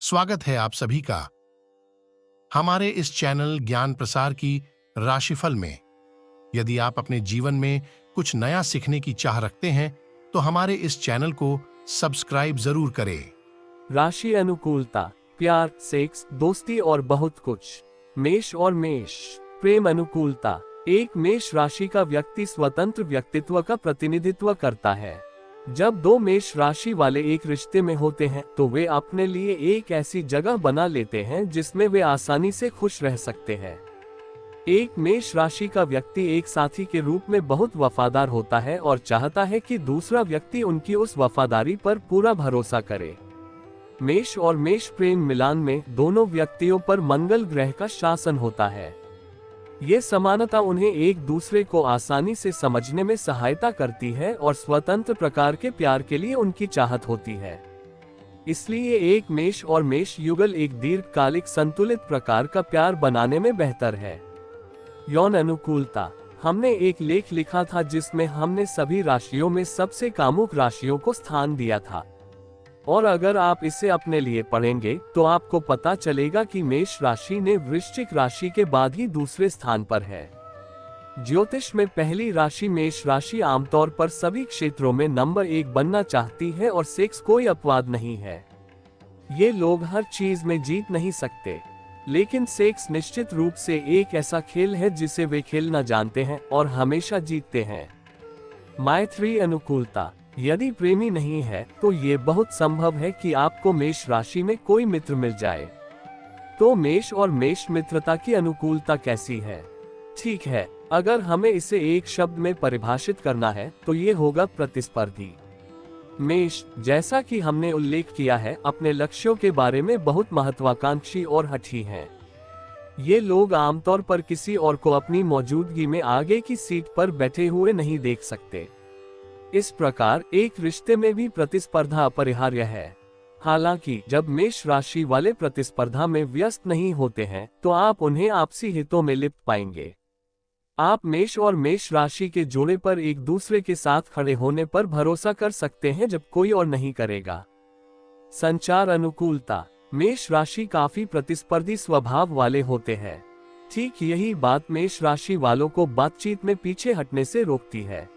स्वागत है आप सभी का हमारे इस चैनल ज्ञान प्रसार की राशिफल में। यदि आप अपने जीवन में कुछ नया सीखने की चाह रखते हैं तो हमारे इस चैनल को सब्सक्राइब जरूर करें। राशि अनुकूलता, प्यार, सेक्स, दोस्ती और बहुत कुछ। मेष और मेष प्रेम अनुकूलता। एक मेष राशि का व्यक्ति स्वतंत्र व्यक्तित्व का प्रतिनिधित्व करता है। जब दो मेष राशि वाले एक रिश्ते में होते हैं तो वे अपने लिए एक ऐसी जगह बना लेते हैं जिसमें वे आसानी से खुश रह सकते हैं। एक मेष राशि का व्यक्ति एक साथी के रूप में बहुत वफादार होता है और चाहता है कि दूसरा व्यक्ति उनकी उस वफादारी पर पूरा भरोसा करे। मेष और मेष प्रेम मिलान में दोनों व्यक्तियों पर मंगल ग्रह का शासन होता है। ये समानता उन्हें एक दूसरे को आसानी से समझने में सहायता करती है और स्वतंत्र प्रकार के प्यार के लिए उनकी चाहत होती है। इसलिए एक मेष और मेष युगल एक दीर्घकालिक संतुलित प्रकार का प्यार बनाने में बेहतर है। यौन अनुकूलता। हमने एक लेख लिखा था जिसमें हमने सभी राशियों में सबसे कामुक राशियों को स्थान दिया था, और अगर आप इसे अपने लिए पढ़ेंगे तो आपको पता चलेगा कि मेष राशि ने वृश्चिक राशि के बाद ही दूसरे स्थान पर है। ज्योतिष में पहली राशि मेष राशि आमतौर पर सभी क्षेत्रों में नंबर 1 बनना चाहती है और सेक्स कोई अपवाद नहीं है। ये लोग हर चीज में जीत नहीं सकते, लेकिन सेक्स निश्चित रूप से एक ऐसा खेल है जिसे वे खेलना जानते हैं और हमेशा जीतते हैं। मैत्री अनुकूलता। यदि प्रेमी नहीं है तो ये बहुत संभव है कि आपको मेष राशि में कोई मित्र मिल जाए। तो मेष और मेष मित्रता की अनुकूलता कैसी है? ठीक है, अगर हमें इसे एक शब्द में परिभाषित करना है तो ये होगा प्रतिस्पर्धी। मेष, जैसा कि हमने उल्लेख किया है, अपने लक्ष्यों के बारे में बहुत महत्वाकांक्षी और हठी हैं। ये लोग आमतौर पर किसी और को अपनी मौजूदगी में आगे की सीट पर बैठे हुए नहीं देख सकते। इस प्रकार एक रिश्ते में भी प्रतिस्पर्धा अपरिहार्य है। हालांकि जब मेष राशि वाले प्रतिस्पर्धा में व्यस्त नहीं होते हैं तो आप उन्हें आपसी हितों में लिप्त पाएंगे। आप मेष और मेष राशि के जोड़े पर एक दूसरे के साथ खड़े होने पर भरोसा कर सकते हैं जब कोई और नहीं करेगा। संचार अनुकूलता। मेष राशि काफी प्रतिस्पर्धी स्वभाव वाले होते हैं। ठीक यही बात मेष राशि वालों को बातचीत में पीछे हटने से रोकती है।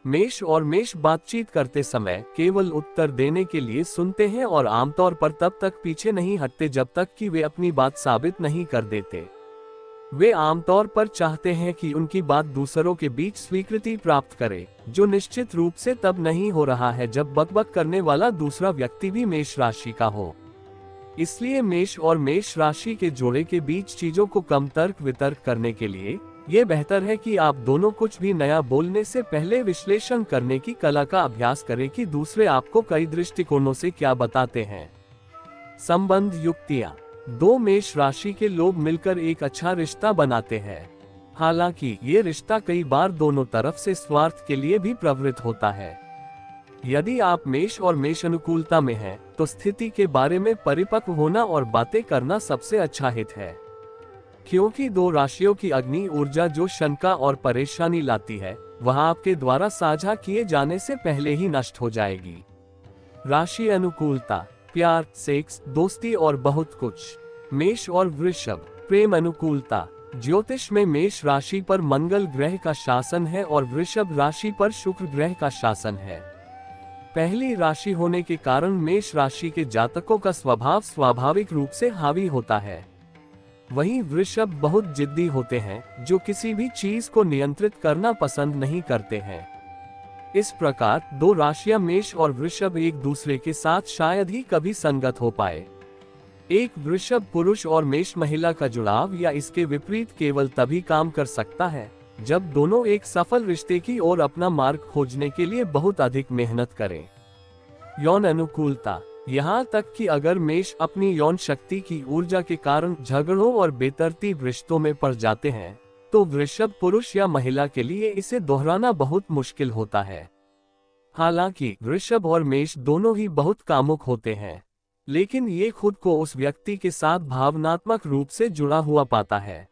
मेष और मेष बातचीत करते समय केवल उत्तर देने के लिए सुनते हैं और आमतौर पर तब तक पीछे नहीं हटते जब तक कि वे अपनी बात साबित नहीं कर देते। वे आमतौर पर चाहते हैं कि उनकी बात दूसरों के बीच स्वीकृति प्राप्त करे, जो निश्चित रूप से तब नहीं हो रहा है जब बकबक करने वाला दूसरा व्यक्ति भी मेष राशि का हो। इसलिए मेष और मेष राशि के जोड़े के बीच चीजों को कम तर्क वितर्क करने के लिए ये बेहतर है कि आप दोनों कुछ भी नया बोलने से पहले विश्लेषण करने की कला का अभ्यास करें कि दूसरे आपको कई दृष्टिकोणों से क्या बताते हैं। संबंध युक्तियां। दो मेष राशि के लोग मिलकर एक अच्छा रिश्ता बनाते हैं। हालांकि ये रिश्ता कई बार दोनों तरफ से स्वार्थ के लिए भी प्रवृत्त होता है। यदि आप मेष और मेष अनुकूलता में हैं, तो स्थिति के बारे में परिपक्व होना और बातें करना सबसे अच्छा हित है, क्योंकि दो राशियों की अग्नि ऊर्जा जो शंका और परेशानी लाती है वह आपके द्वारा साझा किए जाने से पहले ही नष्ट हो जाएगी। राशि अनुकूलता। प्यार, सेक्स, दोस्ती और बहुत कुछ। मेष और वृषभ प्रेम अनुकूलता। ज्योतिष में मेष राशि पर मंगल ग्रह का शासन है और वृषभ राशि पर शुक्र ग्रह का शासन है। पहली राशि होने के कारण मेष राशि के जातकों का स्वभाव स्वाभाविक रूप से हावी होता है। वहीं वृषभ बहुत जिद्दी होते हैं, जो किसी भी चीज को नियंत्रित करना पसंद नहीं करते हैं। इस प्रकार दो राशियां मेष और वृषभ एक दूसरे के साथ शायद ही कभी संगत हो पाए। एक वृषभ पुरुष और मेष महिला का जुड़ाव या इसके विपरीत केवल तभी काम कर सकता है जब दोनों एक सफल रिश्ते की ओर अपना मार्ग खोजने के लिए बहुत अधिक मेहनत करें। यौन अनुकूलता। यहाँ तक कि अगर मेष अपनी यौन शक्ति की ऊर्जा के कारण झगड़ों और बेतरतीब रिश्तों में पड़ जाते हैं तो वृषभ पुरुष या महिला के लिए इसे दोहराना बहुत मुश्किल होता है। हालांकि वृषभ और मेष दोनों ही बहुत कामुक होते हैं, लेकिन ये खुद को उस व्यक्ति के साथ भावनात्मक रूप से जुड़ा हुआ पाता है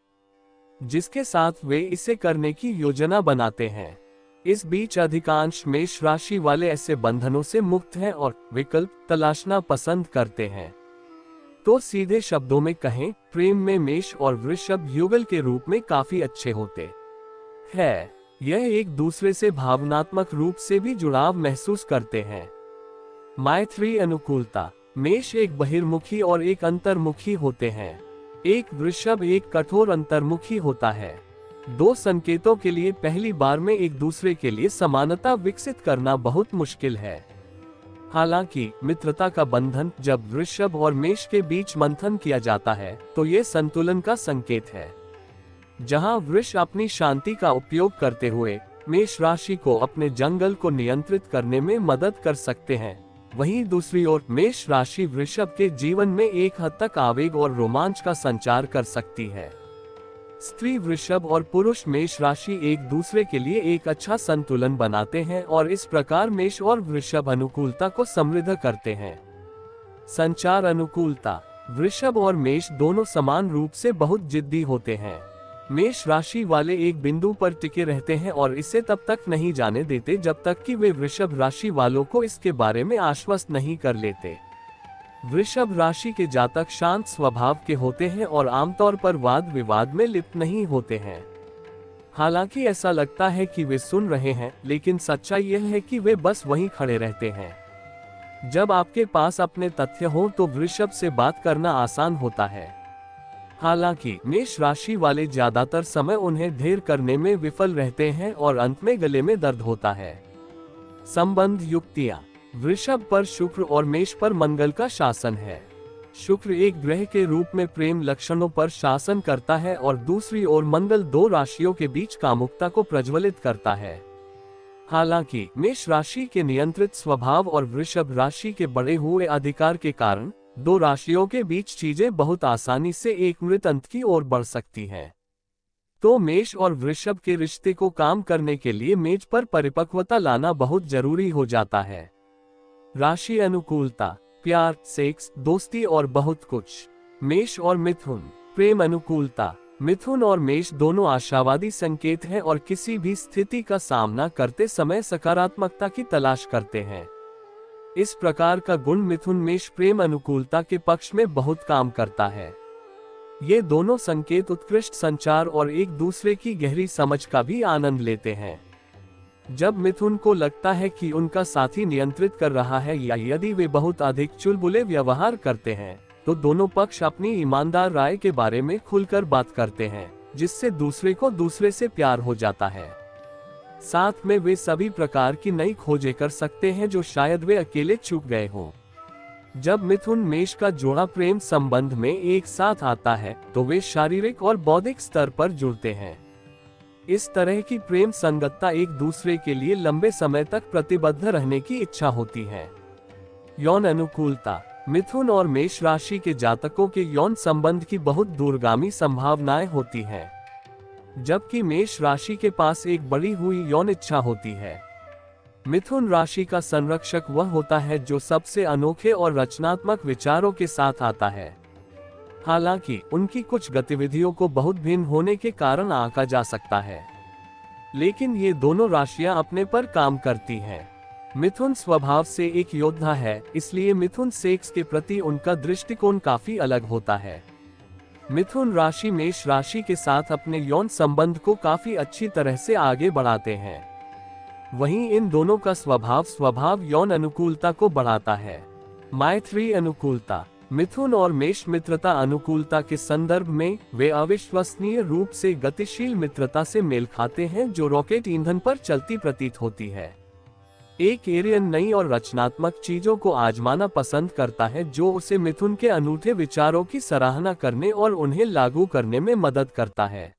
जिसके साथ वे इसे करने की योजना बनाते हैं। इस बीच अधिकांश मेष राशि वाले ऐसे बंधनों से मुक्त हैं और विकल्प तलाशना पसंद करते हैं। तो सीधे शब्दों में कहें, प्रेम में मेष और वृषभ युगल के रूप में काफी अच्छे होते हैं। यह एक दूसरे से भावनात्मक रूप से भी जुड़ाव महसूस करते हैं। मैत्री अनुकूलता। मेष एक बहिर्मुखी और एक अंतर्मुखी होते हैं। एक वृषभ एक कठोर अंतर्मुखी होता है। दो संकेतों के लिए पहली बार में एक दूसरे के लिए समानता विकसित करना बहुत मुश्किल है। हालांकि मित्रता का बंधन जब वृषभ और मेष के बीच मंथन किया जाता है तो ये संतुलन का संकेत है। जहां वृष अपनी शांति का उपयोग करते हुए मेष राशि को अपने जंगल को नियंत्रित करने में मदद कर सकते हैं, वहीं दूसरी ओर मेष राशि वृषभ के जीवन में एक हद तक आवेग और रोमांच का संचार कर सकती है। स्त्री वृषभ और पुरुष मेष राशि एक दूसरे के लिए एक अच्छा संतुलन बनाते हैं और इस प्रकार मेष और वृषभ अनुकूलता को समृद्ध करते हैं। संचार अनुकूलता। वृषभ और मेष दोनों समान रूप से बहुत जिद्दी होते हैं। मेष राशि वाले एक बिंदु पर टिके रहते हैं और इसे तब तक नहीं जाने देते जब तक कि वे वृषभ राशि वालों को इसके बारे में आश्वस्त नहीं कर लेते। वृषभ राशि के जातक शांत स्वभाव के होते हैं और आमतौर पर वाद विवाद में लिप्त नहीं होते हैं। हालांकि ऐसा लगता है कि वे सुन रहे हैं, लेकिन सच्चाई यह है कि वे बस वहीं खड़े रहते हैं। जब आपके पास अपने तथ्य हो तो वृषभ से बात करना आसान होता है। हालांकि मेष राशि वाले ज्यादातर समय उन्हें ढेर करने में विफल रहते हैं और अंत में गले में दर्द होता है। संबंध युक्तियां। वृषभ पर शुक्र और मेष पर मंगल का शासन है। शुक्र एक ग्रह के रूप में प्रेम लक्षणों पर शासन करता है और दूसरी ओर मंगल दो राशियों के बीच कामुकता को प्रज्वलित करता है। हालांकि मेष राशि के नियंत्रित स्वभाव और वृषभ राशि के बढ़े हुए अधिकार के कारण दो राशियों के बीच चीजें बहुत आसानी से एक मृत अंत की ओर बढ़ सकती हैं। तो मेष और वृषभ के रिश्ते को काम करने के लिए मेज पर परिपक्वता लाना बहुत जरूरी हो जाता है। राशि अनुकूलता। प्यार, सेक्स, दोस्ती और बहुत कुछ। मेष और मिथुन। प्रेम अनुकूलता। मिथुन और मेष दोनों आशावादी संकेत हैं और किसी भी स्थिति का सामना करते समय सकारात्मकता की तलाश करते हैं। इस प्रकार का गुण मिथुन मेष प्रेम अनुकूलता के पक्ष में बहुत काम करता है। ये दोनों संकेत उत्कृष्ट संचार और एक दूसरे की गहरी समझ का भी आनंद लेते हैं। जब मिथुन को लगता है कि उनका साथी नियंत्रित कर रहा है या यदि वे बहुत अधिक चुलबुले व्यवहार करते हैं तो दोनों पक्ष अपनी ईमानदार राय के बारे में खुलकर बात करते हैं, जिससे दूसरे को दूसरे से प्यार हो जाता है। साथ में वे सभी प्रकार की नई खोजें कर सकते हैं जो शायद वे अकेले चूक गए हों। जब मिथुन मेष का जोड़ा प्रेम संबंध में एक साथ आता है तो वे शारीरिक और बौद्धिक स्तर पर जुड़ते हैं। इस तरह की प्रेम संगतता एक दूसरे के लिए लंबे समय तक प्रतिबद्ध रहने की इच्छा होती है। यौन अनुकूलता। मिथुन और मेष राशि के जातकों के यौन संबंध की बहुत दूरगामी संभावनाएं होती हैं, जबकि मेष राशि के पास एक बढ़ी हुई यौन इच्छा होती है। मिथुन राशि का संरक्षक वह होता है जो सबसे अनोखे और रचनात्मक विचारों के साथ आता है। हालांकि उनकी कुछ गतिविधियों को बहुत भिन्न होने के कारण आंका जा सकता है, लेकिन ये दोनों राशियां अपने पर काम करती हैं। मिथुन स्वभाव से एक योद्धा है, इसलिए मिथुन सेक्स के प्रति उनका दृष्टिकोण काफी अलग होता है। मिथुन राशि मेष राशि के साथ अपने यौन संबंध को काफी अच्छी तरह से आगे बढ़ाते हैं। वहीं इन दोनों का स्वभाव यौन अनुकूलता को बढ़ाता है। मैत्री अनुकूलता। मिथुन और मेष मित्रता अनुकूलता के संदर्भ में वे अविश्वसनीय रूप से गतिशील मित्रता से मेल खाते हैं जो रॉकेट ईंधन पर चलती प्रतीत होती है। एक एरियन नई और रचनात्मक चीजों को आजमाना पसंद करता है जो उसे मिथुन के अनूठे विचारों की सराहना करने और उन्हें लागू करने में मदद करता है।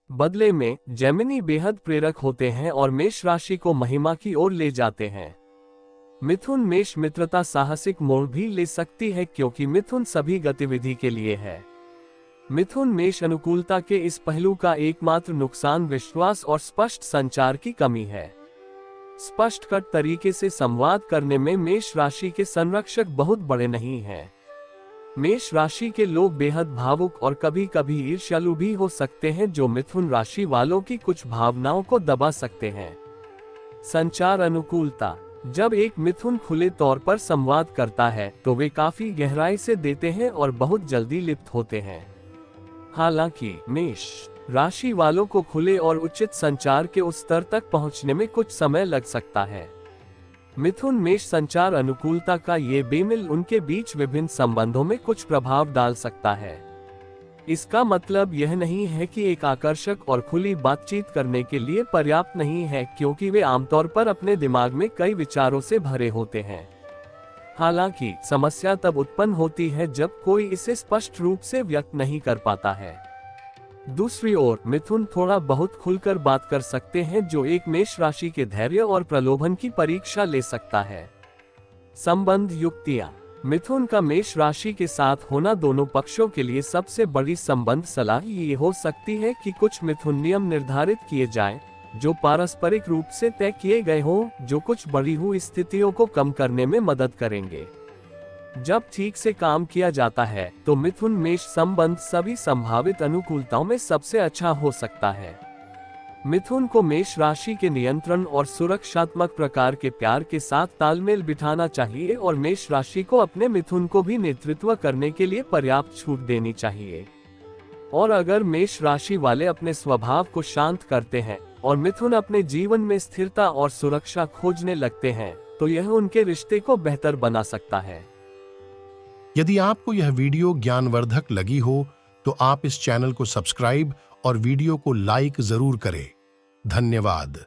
बदले में जेमिनी बेहद प्रेरक होते हैं और मेष राशि को महिमा की ओर ले जाते हैं। मिथुन मेष मित्रता साहसिक मोड़ भी ले सकती है क्योंकि मिथुन सभी गतिविधि के लिए है। मिथुन मेष अनुकूलता के इस पहलू का एकमात्र नुकसान विश्वास और स्पष्ट संचार की कमी है। स्पष्ट कट तरीके से संवाद करने में मेष राशि के संरक्षक बहुत बड़े नहीं हैं। मेष राशि के लोग बेहद भावुक और कभी कभी ईर्ष्यालु भी हो सकते हैं जो मिथुन राशि वालों की कुछ भावनाओं को दबा सकते हैं। संचार अनुकूलता। जब एक मिथुन खुले तौर पर संवाद करता है तो वे काफी गहराई से देते हैं और बहुत जल्दी लिप्त होते हैं। हालांकि मेष राशि वालों को खुले और उचित संचार के उस स्तर तक पहुंचने में कुछ समय लग सकता है। मिथुन मेष संचार अनुकूलता का ये बेमेल उनके बीच विभिन्न संबंधों में कुछ प्रभाव डाल सकता है। इसका मतलब यह नहीं है कि एक आकर्षक और खुली बातचीत करने के लिए पर्याप्त नहीं है, क्योंकि वे आमतौर पर अपने दिमाग में कई विचारों से भरे होते हैं। हालांकि समस्या तब उत्पन्न होती है जब कोई इसे स्पष्ट रूप से व्यक्त नहीं कर पाता है। दूसरी ओर मिथुन थोड़ा बहुत खुलकर बात कर सकते हैं, जो एक मेष राशि के धैर्य और प्रलोभन की परीक्षा ले सकता है। संबंध युक्तियां। मिथुन का मेष राशि के साथ होना दोनों पक्षों के लिए सबसे बड़ी संबंध सलाह ये हो सकती है कि कुछ मिथुन नियम निर्धारित किए जाएं, जो पारस्परिक रूप से तय किए गए हों, जो कुछ बढ़ी हुई स्थितियों को कम करने में मदद करेंगे। जब ठीक से काम किया जाता है तो मिथुन मेष संबंध सभी संभावित अनुकूलताओं में सबसे अच्छा हो सकता है। मिथुन को मेष राशि के नियंत्रण और सुरक्षात्मक प्रकार के प्यार के साथ तालमेल बिठाना चाहिए और मेष राशि को अपने मिथुन को भी नेतृत्व करने के लिए पर्याप्त छूट देनी चाहिए। और अगर मेष राशि वाले अपने स्वभाव को शांत करते हैं और मिथुन अपने जीवन में स्थिरता और सुरक्षा खोजने लगते हैं, तो यह उनके रिश्ते को बेहतर बना सकता है। यदि आपको यह वीडियो ज्ञानवर्धक लगी हो तो आप इस चैनल को सब्सक्राइब और वीडियो को लाइक जरूर करें। धन्यवाद।